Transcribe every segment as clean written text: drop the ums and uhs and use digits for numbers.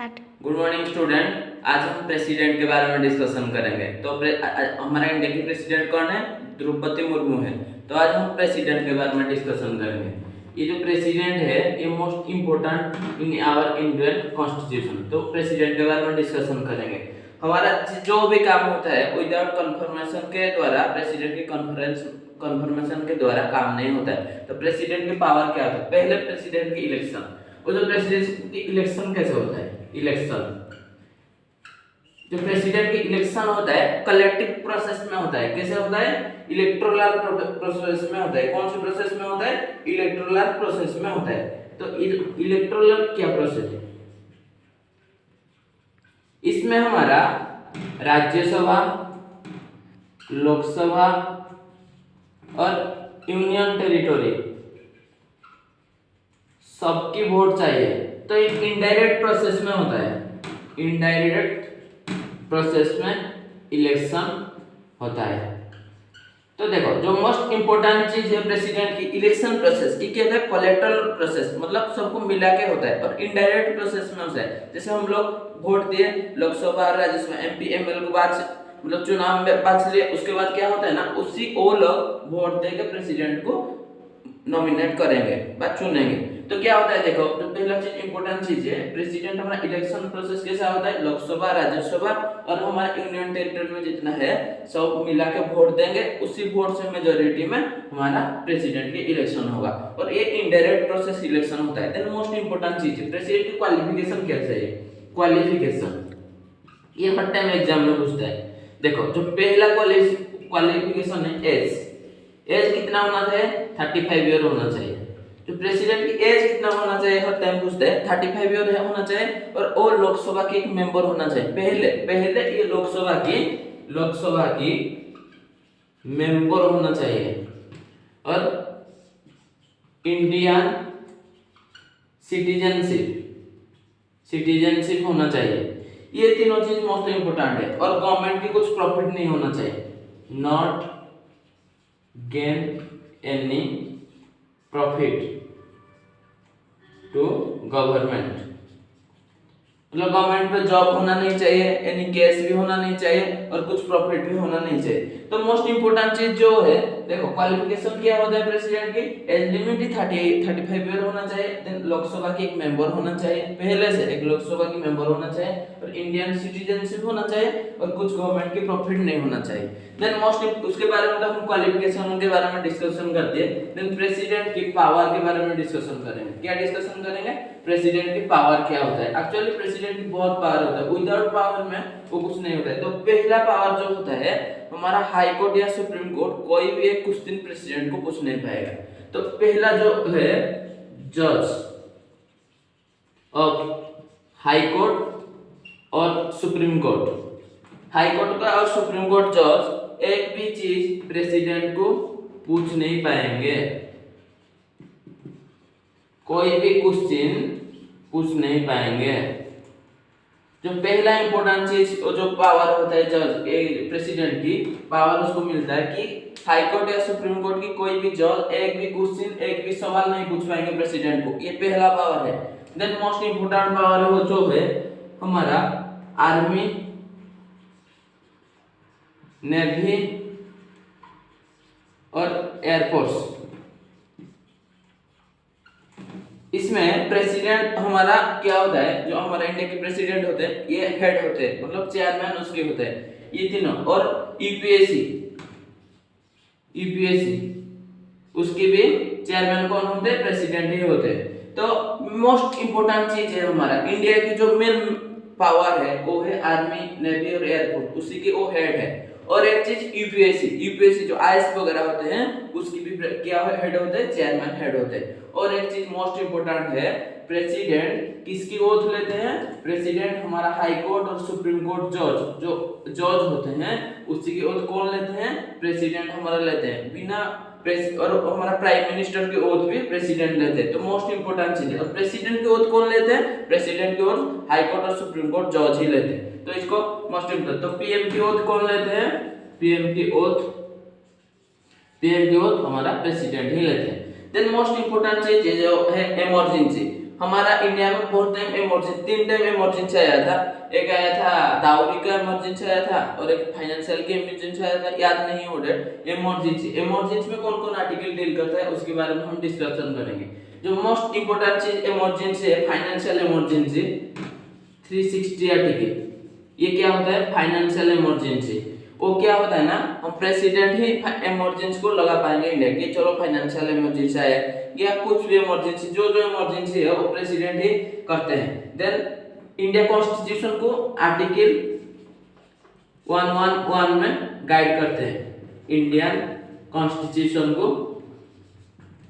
Start. Good morning student. आज हम president के बारे में डिस्कशन करेंगे। तो हमारा इंडिया की प्रेसिडेंट कौन है? द्रौपदी मुर्मू है। तो आज हम प्रेसिडेंट के बारे में डिस्कशन करेंगे। ये जो प्रेसिडेंट है ये most important in our Indian constitution. तो प्रेसिडेंट के बारे में डिस्कशन करेंगे। हमारा जो भी काम होता है विदाउट कन्फर्मेशन के द्वारा, प्रेसिडेंट की कन्फर्मेशन के द्वारा काम नहीं होता है। तो प्रेसिडेंट की पावर क्या होता है? पहले प्रेसिडेंट की इलेक्शन। वो जो प्रेसिडेंट की इलेक्शन कैसे होता है? इलेक्शन जो प्रेसिडेंट की इलेक्शन होता है कलेक्टिव प्रोसेस में होता है। कैसे होता है? इलेक्टोरल प्रोसेस में होता है। कौन सी प्रोसेस में होता है? इलेक्टोरल प्रोसेस में होता है। तो इलेक्टोरल क्या प्रोसेस है? इसमें हमारा राज्यसभा, लोकसभा और यूनियन टेरिटोरी सबकी वोट चाहिए। तो एक इनडायरेक्ट प्रोसेस में होता है। इनडायरेक्ट प्रोसेस में इलेक्शन होता है। तो देखो जो मोस्ट इंपोर्टेंट चीज है प्रेसिडेंट की इलेक्शन प्रोसेस की क्या है? कोलेक्टोरल प्रोसेस, मतलब सबको मिला के होता है। और इनडायरेक्ट प्रोसेस में होता है। जैसे हम लोग वोट दिए लोकसभा, राज्यसभा, एमपी, एमएल को बाद मतलब चुनाव में पास लिए, उसके बाद क्या होता है ना, उसी वो लोग वोट देके प्रेसिडेंट को नॉमिनेट करेंगे, बात चुनेंगे। तो क्या होता है? देखो जो पहला चीज इंपॉर्टेंट चीज है, प्रेसिडेंट हमारा इलेक्शन प्रोसेस कैसा होता है? लोकसभा, राज्यसभा और हमारा यूनियन टेरिटरी में जितना है सब मिला के वोट देंगे। उसी वोट से मेजोरिटी में हमारा प्रेसिडेंट की इलेक्शन होगा। और ये इनडायरेक्ट प्रोसेस इलेक्शन होता है। देन मोस्ट इंपॉर्टेंट चीज है प्रेसिडेंट की क्वालिफिकेशन कैसे है? क्वालिफिकेशन ये हर टाइम एग्जाम में पूछता है। देखो जो पहला क्वालिफिकेशन है एज। एज कितना होना चाहिए? 35 ईयर होना चाहिए। जो प्रेसिडेंट की एज कितना होना चाहिए हर टाइम पूछते हैं। 35 ईयर होना चाहिए। और वो लोकसभा के एक मेंबर होना चाहिए। पहले ये लोकसभा की मेंबर होना चाहिए। और इंडियन सिटीजनशिप होना चाहिए। ये तीनों चीज मोस्ट इंपोर्टेंट है। और गवर्नमेंट की कुछ प्रॉफिट नहीं होना चाहिए। Not gain any profit to government, मतलब गवर्नमेंट पे जॉब होना नहीं चाहिए, यानी कैश भी होना नहीं चाहिए और कुछ प्रॉफिट भी होना नहीं चाहिए। तो मोस्ट इंपोर्टेंट चीज जो है देखो क्वालिफिकेशन क्या होता है प्रेसिडेंट की? एज लिमिट 35 ईयर होना चाहिए। देन लोकसभा के एक मेंबर होना चाहिए, पहले से एक लोकसभा की मेंबर होना चाहिए। और इंडियन सिटीजनशिप होना चाहिए। और कुछ गवर्नमेंट की प्रॉफिट नहीं होना चाहिए। देन मोस्ट उसके बारे में तो हम क्वालिफिकेशन के बारे में डिस्कशन करते हैं। देन प्रेसिडेंट की पावर के बारे में डिस्कशन करेंगे। क्या डिस्कशन करेंगे? प्रेसिडेंट की पावर क्या होता है? एक्चुअली प्रेसिडेंट की बहुत पावर होता है। विदाउट पावर में वो कुछ नहीं होता है। तो पहला पावर जो होता है हमारा हाई कोर्ट या सुप्रीम कोर्ट कोई भी एक क्वेश्चन प्रेसिडेंट को पूछ नहीं पाएगा। तो पहला जो है जज ऑफ हाई कोर्ट और सुप्रीम कोर्ट। हाई कोर्ट का और सुप्रीम कोर्ट जज एक भी चीज प्रेसिडेंट को पूछ नहीं पाएंगे। कोई भी क्वेश्चन पूछ नहीं पाएंगे। जो पहला इंपॉर्टेंट चीज जो पावर होता है जज प्रेसिडेंट की पावर उसको मिलता है कि हाई कोर्ट या सुप्रीम कोर्ट की कोई भी जज एक भी क्वेश्चन एक भी सवाल नहीं पूछ पाएंगे प्रेसिडेंट को। ये पहला पावर है। देन मोस्ट इंपोर्टेंट पावर है वो जो है हमारा आर्मी, नेवी और एयरफोर्स। इसमें प्रेसिडेंट हमारा क्या होता है? जो हमारा इंडिया के प्रेसिडेंट होते हैं ये हेड होते हैं, मतलब चेयरमैन उसके होते हैं ये तीनों। और यूपीएससी उसके भी चेयरमैन कौन होते हैं? प्रेसिडेंट ही होते हैं। तो मोस्ट इंपोर्टेंट चीज है हमारा इंडिया की जो मेन पावर है वो है आर्मी, नेवी और एयरफोर्स, उसी के वो हेड है। और एक चीज यूपीएससी जो आईएएस वगैरह होते हैं उसकी भी क्या हेड होते हैं? चेयरमैन हेड होते हैं। और एक चीज मोस्ट इंपोर्टेंट है प्रेसिडेंट किसकी ओथ लेते हैं? प्रेसिडेंट हमारा हाई कोर्ट और सुप्रीम कोर्ट जज होते हैं उसी की ओथ कौन लेते हैं? प्रेसिडेंट हमारा लेते हैं। बिना और हमारा प्राइम मिनिस्टर की ओथ भी प्रेसिडेंट लेते हैं। तो मोस्ट इंपोर्टेंट चीज है। और प्रेसिडेंट की ओथ कौन लेते हैं? प्रेसिडेंट की ओथ हाई कोर्ट और सुप्रीम कोर्ट जज ही लेते हैं। तो इसको मोस्ट इंपोर्टेंट। तो पीएम की ओथ कौन लेते हैं? पीएम की ओथ हमारा प्रेसिडेंट ही लेते हैं। देन मोस्ट इंपोर्टेंट चीज जो है इमरजेंसी। हमारा इंडिया में बहुत टाइम इमरजेंसी, 3 टाइम इमरजेंसी आया था। एक आया था दाउरी का इमरजेंसी आया था और एक फाइनेंशियल की इमरजेंसी आया था, याद नहीं हो रहा। इमरजेंसी में कौन कौन आर्टिकल डील करता है उसके बारे में हम डिस्कशन करेंगे। जो मोस्ट इंपोर्टेंट चीज इमरजेंसी है फाइनेंशियल इमरजेंसी, 360 आर्टिकल, ये क्या होता है फाइनेंशियल इमरजेंसी। वो क्या होता है ना, हम प्रेसिडेंट ही इमरजेंसी को लगा पाएंगे इंडिया की, चलो फाइनेंशियल इमरजेंसी आया या कुछ भी इमरजेंसी, जो इमरजेंसी है वो प्रेसिडेंट ही करते हैं। देन इंडिया कॉन्स्टिट्यूशन को आर्टिकल 111 में गाइड करते हैं, इंडियन कॉन्स्टिट्यूशन को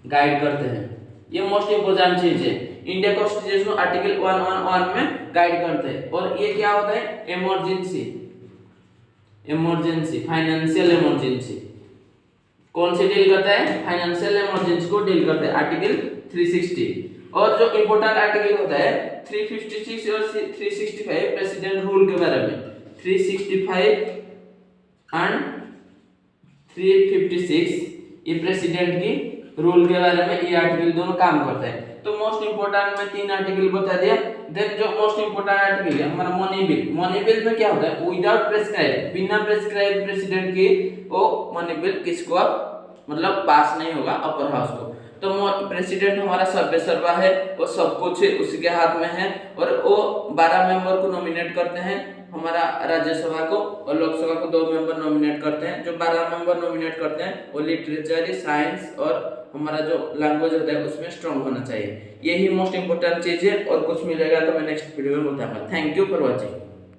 गाइड करते हैं। ये मोस्ट इंपोर्टेंट चीज है, इंडिया कॉन्स्टिट्यूशन आर्टिकल 111 में गाइड करते हैं। और ये क्या होता है इमरजेंसी फाइनेंशियल इमरजेंसी, कौन से डील करता है फाइनेंशियल इमरजेंसी को डील करता है आर्टिकल 360। और जो इंपोर्टेंट आर्टिकल होता है 356 और 365 प्रेसिडेंट रूल के बारे में, 365 एंड 356 ये प्रेसिडेंट की रूल के बारे में ये आर्टिकल दोनों काम करता है। तो मोस्ट इंपोर्टेंट में 3 आर्टिकल बता दिया। देन जो मोस्ट इंपोर्टेंट आर्टिकल है हमारा मनी बिल में क्या होता है, विदाउट प्रेस्क्राइब, बिना प्रेस्क्राइब प्रेसिडेंट की वो मनी बिल किसको मतलब पास नहीं होगा अपर हाउस को। तो प्रेसिडेंट हमारा सर्वे सर्वा है, वो सब कुछ उसके हाथ में है और वो 12 मेंबर को नॉमिनेट करते हैं, हमारा राज्यसभा को और लोकसभा को 2 मेंबर नॉमिनेट करते हैं। जो 12 मेंबर नॉमिनेट करते हैं वो लिटरेचर, साइंस और हमारा जो लैंग्वेज होता है उसमें स्ट्रांग होना चाहिए। यही मोस्ट इंपोर्टेंट चीज है और कुछ मिलेगा तो मैं नेक्स्ट वीडियो में बताऊंगा। Thank you for watching.